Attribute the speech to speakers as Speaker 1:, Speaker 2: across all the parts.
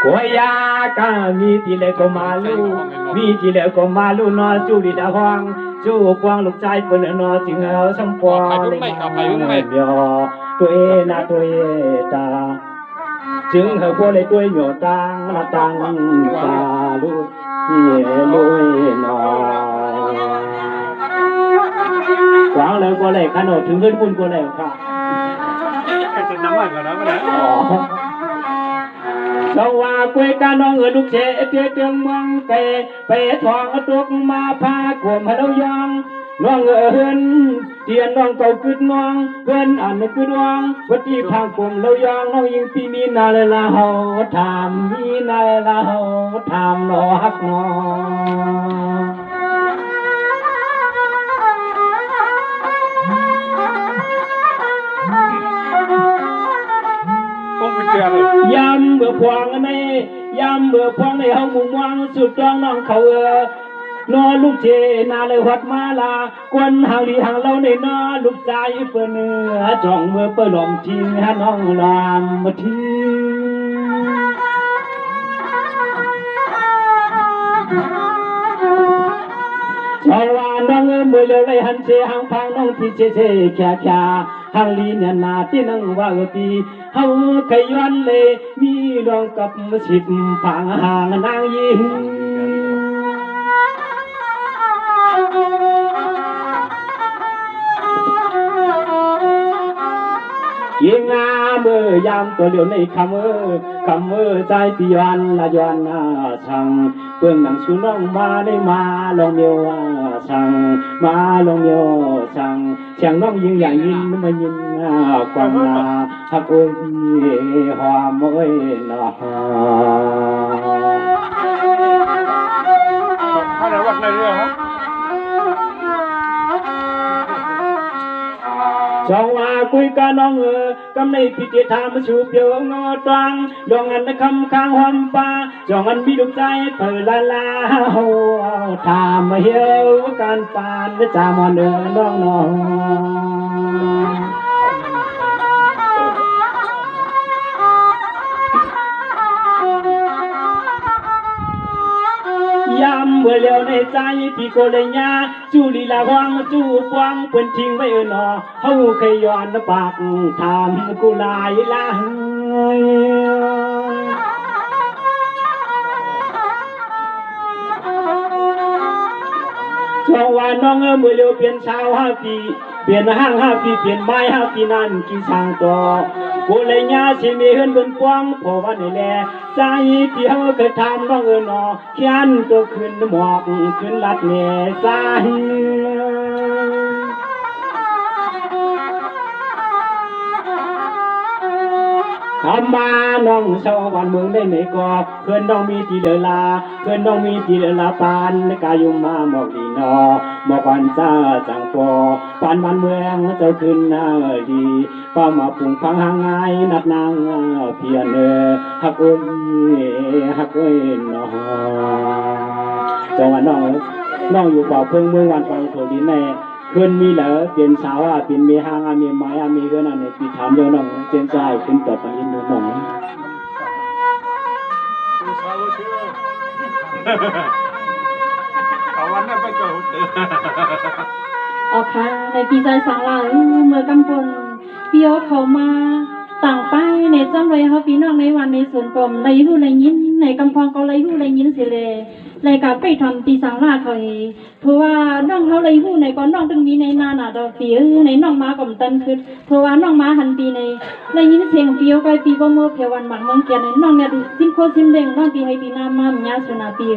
Speaker 1: Koya kami tile ko malu, mi tile ko malu no curi dah huang, cu kuang luk cai pun no tinggal sempua yo, tue na tue ta, chứng hờ qua lấy tue nhỏ tang na tang sa lu, ye lui no, quang lấy qua lấy khăn ở chứng hơn pun qua lấy cả.
Speaker 2: Cái nắm ở đó cái đấy.
Speaker 1: Sao qua quê ca non ở lúc trẻ phía trường mong kề về thoáng tuốc ma pha của mà đâu giang non ở hơn tiền non cầu cứt non hơn ăn cứt non vật đi phang cùng lâu giang non yên pi mi na là hậu tham mi na là hậu tham nó hắc nó yam bữa quang này yam bữa quang này hông mùng quang sụt trong nòng khẩu nó lúc chế na lời hoạt ma là quân hàng đi hàng lâu này nó lúc dài bữa nữa trong mưa bữa lom chim hát nòng làm một thi cho là nòng mưa lâu này hắn chế hàng phang nòng thì chế kya kya hàng lý nhà na tiên nòng vào ti hậu cây yuan lệ mi loang cặp xịp phang hàng nang yin yên a mơ yamตัวเดียวในคำใจที่ย้อนละย้อนสั่งเปื่องหนังชูน้องมาได้มาลองเมียวสั่งมาลองเมียวสั่งเสียงน้องยิงอย่างยินมายินความนาฮักโอ้ยหอมโอ้ยนะ
Speaker 2: อะไรวัดในเรื่องครับ
Speaker 1: cho hoa cuối ca non cam này phi tiệt tham chụp biểu ngõ toang dòng ăn khăm khang hoam pa dòng ăn bi đục trái phở la hồ tham hiếu can pan với cha mòn đường non non yam bữa liều này trái thì cô lấy nhà chú lì là hoang chú quang quênทิ้งไว้nọเฮาเคยย้อนปากถามกูหลายละช่วงว่าน้องมือเร็วเปลี่ยนเช้า5 ปีเปลี่ยนห้าง5 ปีเปลี่ยนไม้5 ปีนั่นกี่ช่างต่อกูเลยญาสิมีเฮือนบนกว้างพอว่านี่แลใจที่เฮาเคยทำน้องนอเขียนตัวขึ้นหมอกขึ้นลัดแม่ใจคำมาน้องชาวบ้านเมืองได้ไหนก็เพื่อนน้องมีที่เดลาเพื่อนน้องมีที่เดลาปานกายุมมาหมอกดีนอหมอกวันซาจังปอปานบ้านเมืองเจ้าขึ้นหน้าดีป้ามาปุ่งฟังห่างไงนัดนางเพียนฮักเอ้ยน้องจังหวะน้องอยู่เป่าเพิ่งเมื่อวันไปโถดินแน่ขึ้นมีเหลือเปลี่ยนสาวเปลี่ยนมีห้างมีไม้มีเรื่องนั้นเนี่ยปีถามเยอะน้องเจนใจขึ้นต่อไปอินดูน้อง
Speaker 2: เอาวันนั้นไปเกิด
Speaker 3: อ๋อค่ะในปีใจสังหลังเมื่อกำปนพี่โอ๊ตเขามาต่างไปในจำเลยเขาพี่น้องในวันในส่วนกลมในหูในยินในกำพองก็เลยหูในยินเสียเลยเลยกับไปทำตีสังลาเขาเพราะว่าน้องเขาเลยหูในก่อนน้องตึงมีในนาหนาดอกปีในน้องมาก่อมตันคือเพราะว่าน้องมาหันปีในยินเสียงปีโอ๊ตปีบ่โมเพียวันหมักเมืองเกียนน้องเนี่ยสิ้นโคสิ้นเด้งน้องปีให้ปีนามามีอาสุนาปี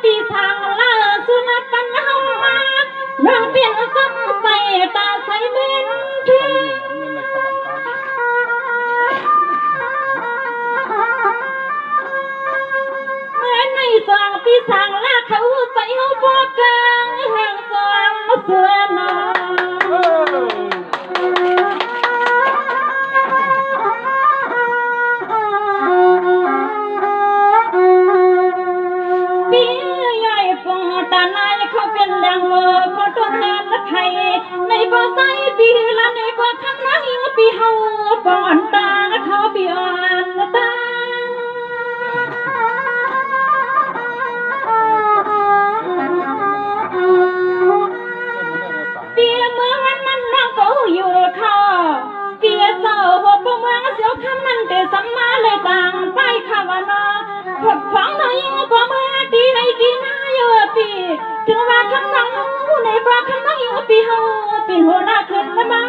Speaker 3: ปีสังลาสุนัขปันเฮามาน้องเปลี่ยนซ้ำใส่ตาใส่เบนทีเมื่อในสองปีสังลาเขาใส่เฮาบอกกันห่างสองเสือนอ ไข่ในก็ใส่ปีละในก็คำนักปีเฮาปอนตาเขาปีอ่อนตาเปียเมื่อวันมันน้องก็อยู่ข้อเปียเศร้าหัวปเมืองเสียวคำมันแต่สัมมาเลยต่างไปขาวนาผดฟังน้อยก็เมื่อตีในตีหน้าอยู่ปีถึงว่าคำนังในกว่าคำนังอยู่ปีเฮาเป็นหัวหน้าขึ้นมา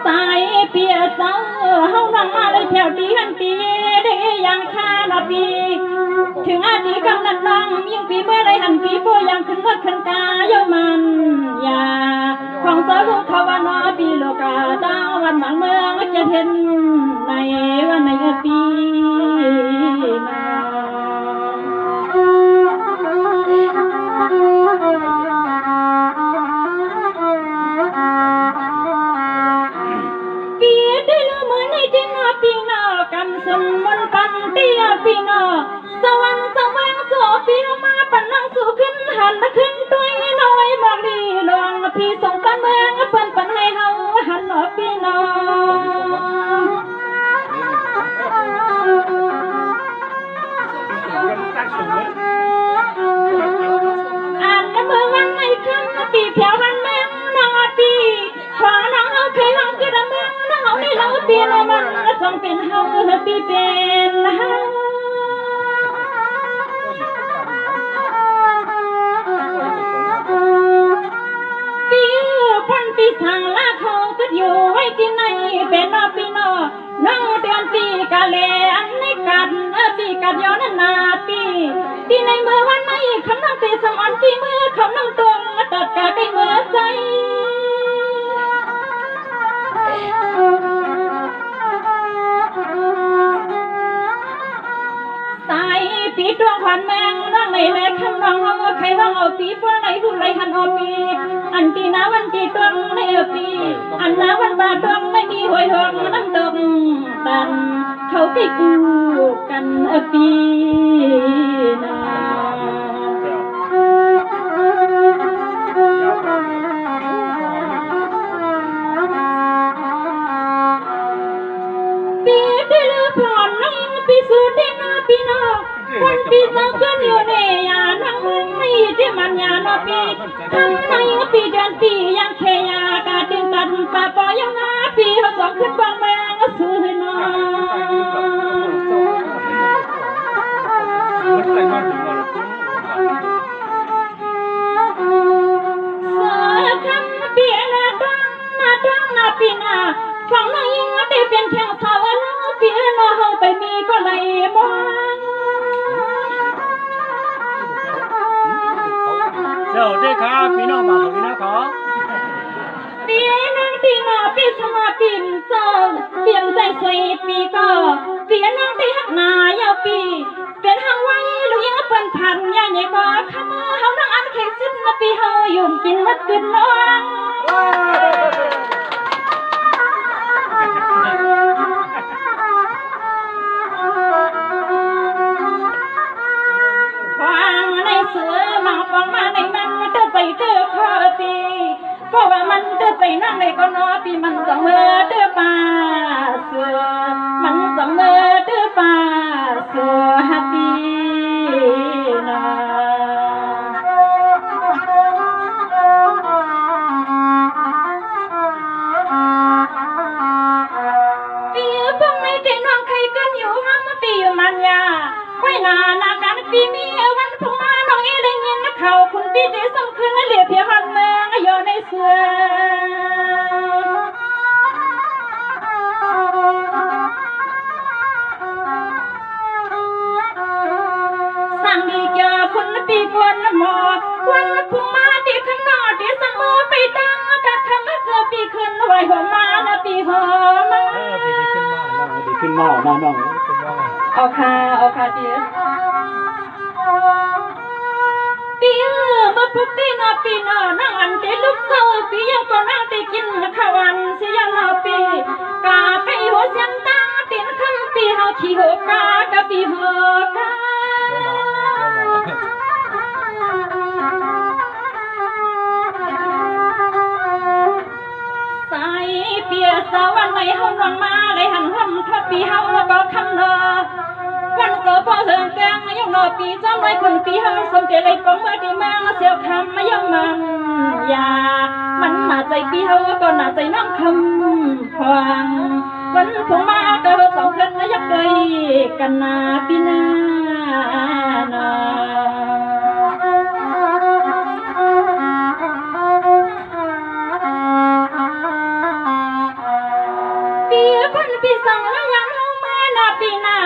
Speaker 3: สายเปียเศร้าเฮานั่งมาเลยแถวตีหันตีได้ยังคาหน้าปีถึงอาทิกำนันน้องยิ่งปีเมื่อไรหันปีโปยังขึ้นมดขึ้นกาโยมันยาของเจ้าลูกเขาว่านอปีโลกาดาวันบางเมืองจะเห็นในวันในปีปีได้ละเมื่อในเจนปีนอกำสมมันปันเตียปีนอสวรรค์สว่างโสปีมาปันนังสู่ขึ้นหันขึ้นตัวน้อยมากดีลวงพี่ส่งกันเมืองเปิ้นปันให้เฮาหันหนอปีนออันเมื่อวันในค่ำปีแถววันเมืองนอปีขอน้องเฮาเคยห้องกระเมืองน้องเฮาได้เล่าปีนอมันจงเป็นเฮาปีเป็นเฮาปีทางลาเขาก็อยู่ไว้ที่ไหนเป็นนอปีนอน้องเดือนปีกะเลอันในกันปีกัดย้อนนาปีที่ในเมื่อวันไหนคำน้องตีสมอนปีเมื่อคำน้องตรงตัดกะใกล้เมื่อใจสายปีดวงขวัญแมงน้องในแม่คำน้องเอาใครว่าเอาปีเพื่อไหนผู้ไรหันเอาปีอันตีน้าวันตีตวงในปีอันน้าวันบาตวงไม่มีหวยหวงน้ำตกตันเขาไปกูกันปีนาปีได้เลือผ่อนน้องปีสุดที่นาปีนาคนปีสองขึ้นอยู่ในยานังมึงไม่ที่มันยานอปีทำในปีเดือนปียังแค่ยากาติตันป่าปอยังนาปีเขาสองขึ้นบางแมงซื้อน้องเสือคำเปียนาดังนาปีนาฟังน้องยิ่งได้เป็นแข่งสาวน้องปีนาเฮาไปมีก็เลยมอง
Speaker 2: เจ้าได้ครับพี่น้องมาพี่น้องขอ
Speaker 3: ปีนังปีนาปีสมาปีนเจ้าเปลี่ยนใจสวยปีก็ปีนังปีหักนายาปีเป็นหางไว้ลูกยังเปิ้นพันยาใหญ่บ่ข้ามือเฮานั่งอันแข็งสุดมาปีเฮาอยู่กินมัดกินน้องเตือข้อปีเพราะว่ามันเตือใจนั่งในก็นอปีมันจะเมื่อเตือป่าเสือมันจะเมื่อเตือป่าเสือฮัตตีนาปีพวกในเจน้องใครกันอยู่ห้ามปีอยู่มันยาไว้นานาการปีมีวันพรุ่งมาน้องเอได้ยินเขาคุณปีเจสำคัญเหลียบเพียหันเมืองอยู่ในเสือสั่งดีเกี่ยวคุณปีกวนหมอวันพรุ่งมาดีข้างนอกดีเสมอไปดังกับคำเกือปีขึ้นไว้หัวมานะปีหัวมา
Speaker 2: ปีขึ้นมาแล้ว
Speaker 1: ดีขึ้นหม้อน้อง
Speaker 3: เอาค่ะเดี๋ยวปีมาพุกตีนาปีนานั่งอันเตลุกเซอปียังก็นั่งตีกินข้าวันสิยังเอาปีกาไปหัวเสียงตาตีนคำปี ปีเฮาขี้โหกากะปีโหกาใส่เปียสาวันไหนเฮานอนมาเลยหันหำทับปีเฮาก็คำเนอวันโตพอเฮิงแกงยังนอปีจ้ำไรคนปีเฮาสมเจริญปองเมื่อดีแมงเสียวคำมายังมันยามันหนาใจปีเฮาก็หนาใจน้ำคำพวังวันคงมาก็สองคนยักษ์เลยกันนาปีนานาปีคนปีสั่งแล้วยังเฮามานาปีนา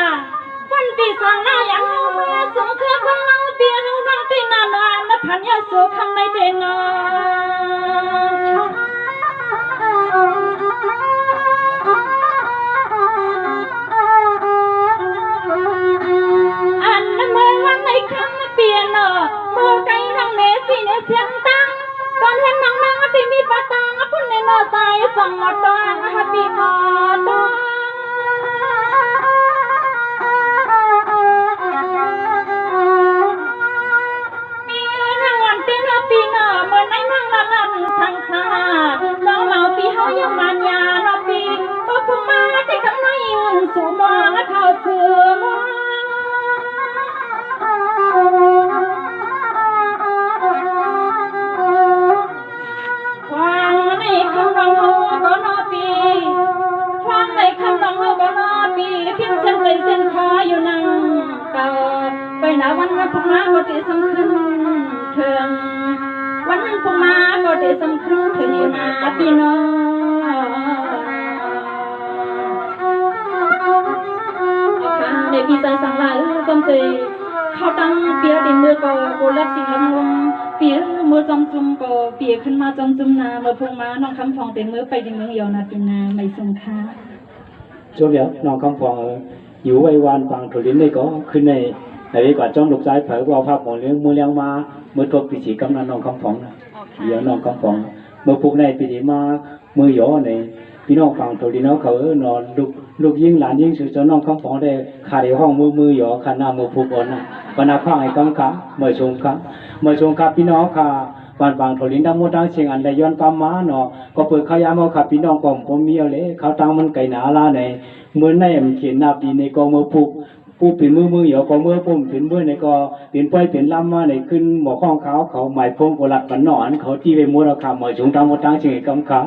Speaker 3: วันปีสั่งแล้วยังเฮามาสงเครือคนเราปีเฮาดังปีนานานนับพันยาโสคำในเจงาอันนั้นเมื่อวันในคำเปลี่ยนเมื่อไกลน้องเนสีเนเสียงตังตอนเห็นน้องนางที่มีปะตังพุ่นในนอใจสั่งหมดตังฮับปีหมดตังปีนั่งวันเต้นปีนเมื่อไหนนั่งละลันทางซาน้องเมาปีเฮายังมันยานอปีตบพุ่งมาที่คำน้อยอุ่นสู่มองเข้าเสื่อมฟังในคำร้องเฮาก็นอปีฟังในคำร้องเฮาก็นอปีพิมพ์เส้นใจเส้นคออยู่นั่งเก่าไปหน้าวันพุ่งมาก็ตีสำคัญเถิงวันพุ่งมาก็ตีสำคัญถึงมาพี่น้องในปีใจสังลายจำเจเขาตั้งเปียดินมือก็โกลักสิลำลมเปียมือจำจุ่มก็เปียขึ้นมาจำจุ่มนาเมื่อพุ่งมาน้องคำฟองเป็นมือไปดินเมืองเยานาเป็นนาไม่สงค่า
Speaker 1: ช่วงเดียวน้องคำฟองอยู่ไว้วันฟังถุลินได้ก็ขึ้นในกว่าจ้องลูกชายเผยว่าภาพของเลี้ยงมือเลี้ยงมาเมื่อทบปีสีกำนันน้องคำฟองนะเดี๋ยวน้องคำฟองเมื่อพวกในปีสีมามือหยอในพี่น้องฟังถุลินเขานอนลูกยิ่งหลานยิ่งสุดจนน้องคำฟองได้ขาดห้องมือหยอขาหน้ามือผูกอ่อนนะปนาข้างไอ้กำขาเมื่อชงครับพี่น้องค่ะวันฟังถุลินทั้งหมดทั้งเชียงอันได้ย้อนกำมาเนาะก็เปิดขยามเอาขับพี่น้องกล่อมผมมีอะไรเขาตั้งมันไก่หนาลาในเมื่อในมันเขียนนาปีในกองมือผูกผู้เป็นมือเหยาก็เมื่อปุ่มเป็นเมื่อในก็เป็นป้อยเป็นลำมาในขึ้นหมอข้องเขาหมายพงโกลัดปันหนอนเขาที่ไปมัวราคาหมอชงทำหมดทั้งเชียงกำขา